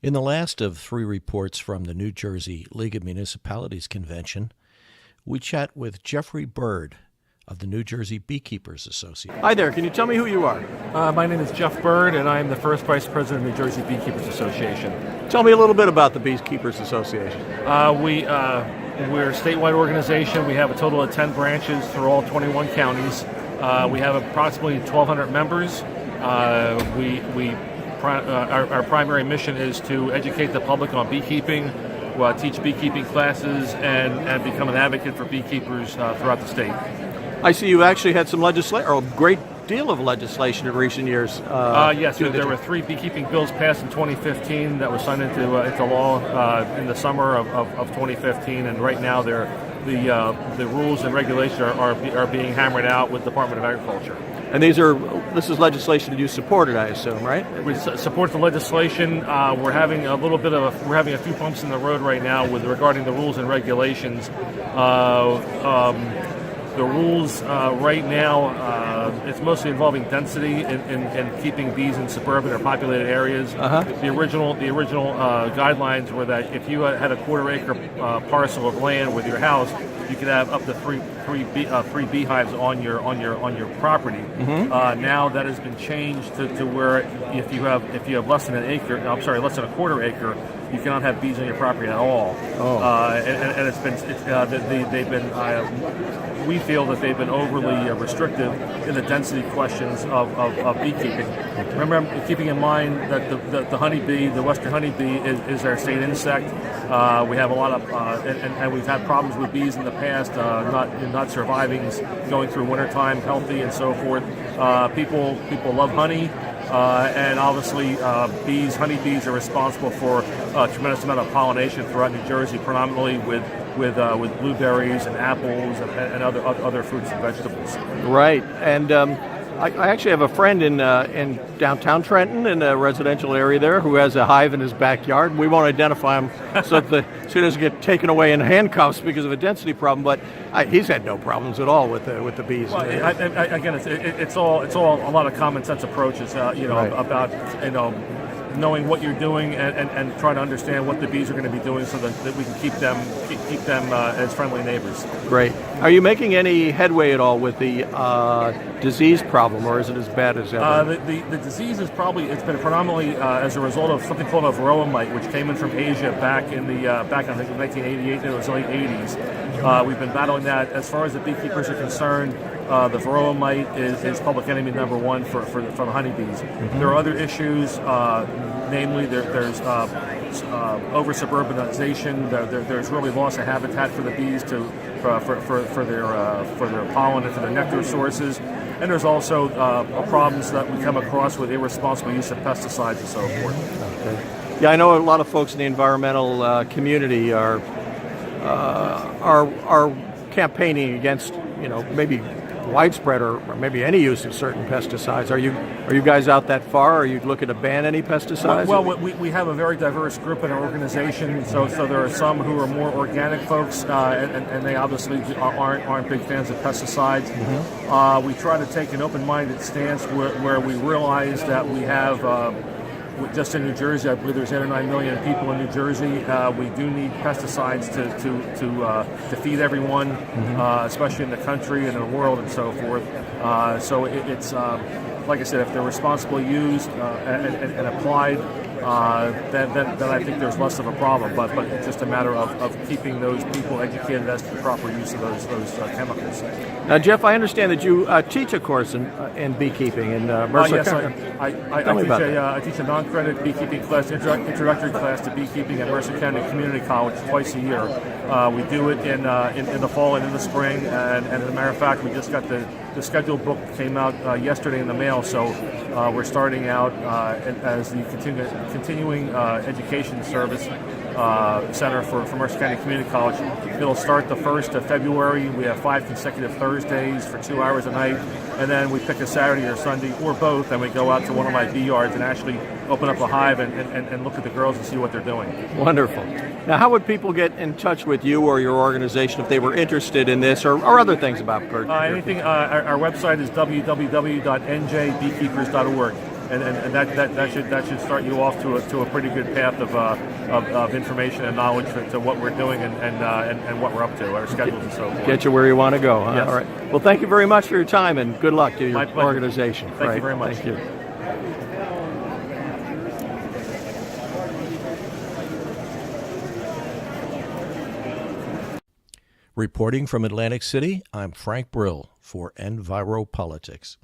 In the last of three reports from the New Jersey League of Municipalities Convention, we chat with Jeffrey Bird of the New Jersey Beekeepers Association. Hi there, can you tell me who you are? My name is Jeff Bird, and I am the first Vice President of the New Jersey Beekeepers Association. Tell me a little bit about the Beekeepers Association. We're a statewide organization. We have a total of 10 branches through all 21 counties. We have approximately 1,200 members. Our primary mission is to educate the public on beekeeping, teach beekeeping classes, and become an advocate for beekeepers throughout the state. I see you actually had some legislation, or a great deal of legislation in recent years. Yes, there were 3 beekeeping bills passed in 2015 that was signed into law in the summer of 2015, and right now the rules and regulations are being hammered out with the Department of Agriculture. And this is legislation that you supported, I assume, right? We support the legislation. We're having a few bumps in the road right now regarding the rules and regulations. The rules right now, it's mostly involving density and keeping bees in suburban or populated areas. The original guidelines were that if you had a quarter-acre parcel of land with your house, you could have up to three beehives on your property. Now that has been changed to where if you have less than a quarter acre, you cannot have bees on your property at all. We feel that they've been overly restrictive in the density questions of beekeeping. Remember, keeping in mind that the honeybee, the western honeybee, is our state insect. We have a lot of, and we've had problems with bees in the past, not surviving, going through wintertime healthy and so forth. People love honey. And obviously, honeybees are responsible for a tremendous amount of pollination throughout New Jersey, predominantly with blueberries and apples and other fruits and vegetables. Right, and I actually have a friend in downtown Trenton, in a residential area there, who has a hive in his backyard. We won't identify him so that he doesn't get taken away in handcuffs because of a density problem. But he's had no problems at all with the bees. Well, again, it's all a lot of common sense approaches. Right. About knowing what you're doing and trying to understand what the bees are going to be doing so that we can keep them as friendly neighbors. Great. Are you making any headway at all with the disease problem, or is it as bad as ever? The disease it's been predominantly as a result of something called a varroa mite, which came in from Asia back in the 1988 and it was late 80s. We've been battling that. As far as the beekeepers are concerned, the varroa mite is public enemy number one for the honeybees. There are other issues, namely there's over suburbanization. There's really loss of habitat for the bees for their pollen and for their nectar sources. And there's also problems that we come across with irresponsible use of pesticides and so forth. Okay. Yeah, I know a lot of folks in the environmental community are campaigning against, maybe widespread or maybe any use of certain pesticides. Are you guys out that far? Are you looking to ban any pesticides? Well, we have a very diverse group in our organization. So there are some who are more organic folks, and they obviously aren't big fans of pesticides. We try to take an open-minded stance where we realize that we have. Just in New Jersey, I believe there's 8 or 9 million people in New Jersey. We do need pesticides to feed everyone, especially in the country and in the world and so forth. So it's like I said, if they're responsibly used and applied, then I think there's less of a problem. But it's just a matter of keeping those people educated as to the proper use of those chemicals. Now, Jeff, I understand that you teach a course in beekeeping in Mercer yes, County. I teach a non-credit beekeeping class, introductory class to beekeeping at Mercer County Community College twice a year. We do it in the fall and in the spring, and as a matter of fact, we just got the scheduled book came out yesterday in the mail, so we're starting out as the continuing education service center for Mercer County Community College. It'll start the 1st of February. We have 5 consecutive Thursdays for 2 hours a night, and then we pick a Saturday or Sunday or both, and we go out to one of my bee yards and actually open up a hive and look at the girls and see what they're doing. Wonderful. Now, how would people get in touch with you or your organization if they were interested in this or other things about bird? Our website is www.njbeekeepers.org. and that should start you off to a pretty good path of information and knowledge to what we're doing and what we're up to, our schedules and so forth. Get you where you want to go. Huh? Yes. All right. Well, thank you very much for your time, and good luck to your My pleasure. organization. Thank you very much. Thank you. Reporting from Atlantic City, I'm Frank Brill for Enviropolitics.